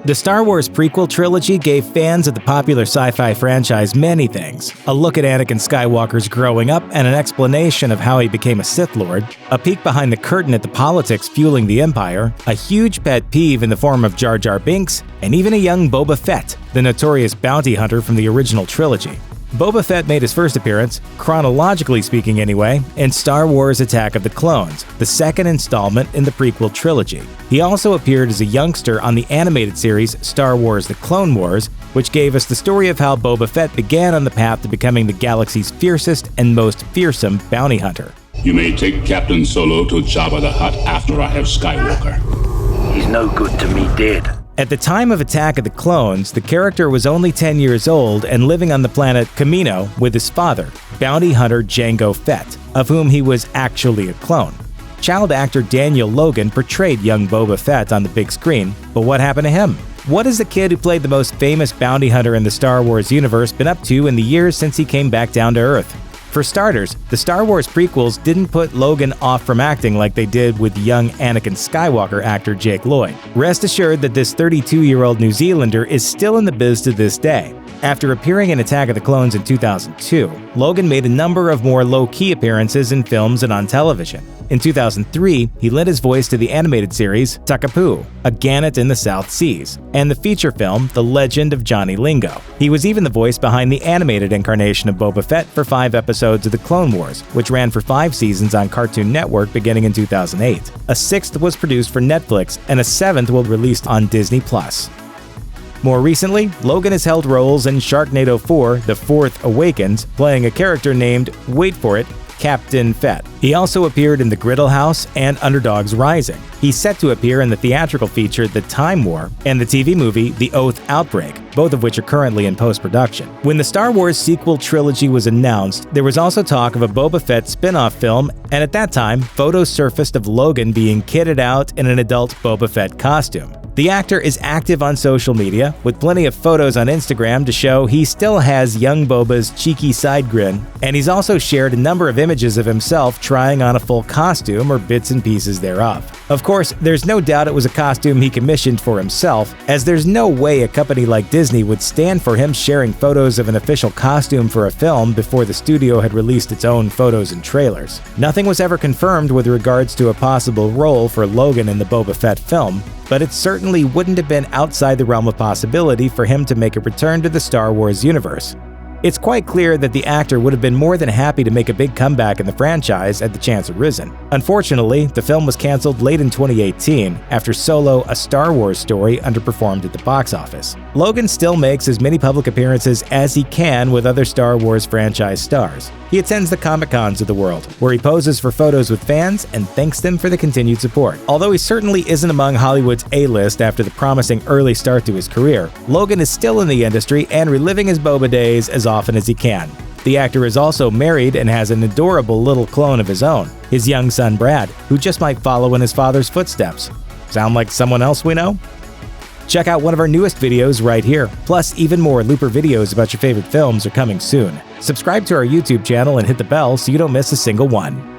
The Star Wars prequel trilogy gave fans of the popular sci-fi franchise many things: a look at Anakin Skywalker's growing up and an explanation of how he became a Sith Lord, a peek behind the curtain at the politics fueling the Empire, a huge pet peeve in the form of Jar Jar Binks, and even a young Boba Fett, the notorious bounty hunter from the original trilogy. Boba Fett made his first appearance, chronologically speaking anyway, in Star Wars Attack of the Clones, the second installment in the prequel trilogy. He also appeared as a youngster on the animated series Star Wars The Clone Wars, which gave us the story of how Boba Fett began on the path to becoming the galaxy's fiercest and most fearsome bounty hunter. You may take Captain Solo to Jabba the Hutt after I have Skywalker. He's no good to me dead. At the time of Attack of the Clones, the character was only 10 years old and living on the planet Kamino with his father, bounty hunter Jango Fett, of whom he was actually a clone. Child actor Daniel Logan portrayed young Boba Fett on the big screen, but what happened to him? What has the kid who played the most famous bounty hunter in the Star Wars universe been up to in the years since he came back down to Earth? For starters, the Star Wars prequels didn't put Logan off from acting like they did with young Anakin Skywalker actor Jake Lloyd. Rest assured that this 32-year-old New Zealander is still in the biz to this day. After appearing in Attack of the Clones in 2002, Logan made a number of more low-key appearances in films and on television. In 2003, he lent his voice to the animated series Takapoo, A Gannet in the South Seas, and the feature film The Legend of Johnny Lingo. He was even the voice behind the animated incarnation of Boba Fett for 5 episodes of The Clone Wars, which ran for 5 seasons on Cartoon Network beginning in 2008. A 6th was produced for Netflix, and a 7th will be released on Disney+. More recently, Logan has held roles in Sharknado 4: The Force Awakens, playing a character named, wait for it, Captain Fett. He also appeared in The Griddle House and Underdogs Rising. He's set to appear in the theatrical feature The Time War and the TV movie The Oath Outbreak, both of which are currently in post-production. When the Star Wars sequel trilogy was announced, there was also talk of a Boba Fett spin-off film, and at that time, photos surfaced of Logan being kitted out in an adult Boba Fett costume. The actor is active on social media, with plenty of photos on Instagram to show he still has young Boba's cheeky side grin, and he's also shared a number of images of himself trying on a full costume or bits and pieces thereof. Of course, there's no doubt it was a costume he commissioned for himself, as there's no way a company like Disney would stand for him sharing photos of an official costume for a film before the studio had released its own photos and trailers. Nothing was ever confirmed with regards to a possible role for Logan in the Boba Fett film, but it certainly wouldn't have been outside the realm of possibility for him to make a return to the Star Wars universe. It's quite clear that the actor would have been more than happy to make a big comeback in the franchise had the chance arisen. Unfortunately, the film was canceled late in 2018 after Solo: A Star Wars Story underperformed at the box office. Logan still makes as many public appearances as he can with other Star Wars franchise stars. He attends the Comic-Cons of the world, where he poses for photos with fans and thanks them for the continued support. Although he certainly isn't among Hollywood's A-list after the promising early start to his career, Logan is still in the industry and reliving his Boba days as often as he can. The actor is also married and has an adorable little clone of his own, his young son Brad, who just might follow in his father's footsteps. Sound like someone else we know? Check out one of our newest videos right here. Plus, even more Looper videos about your favorite films are coming soon. Subscribe to our YouTube channel and hit the bell so you don't miss a single one.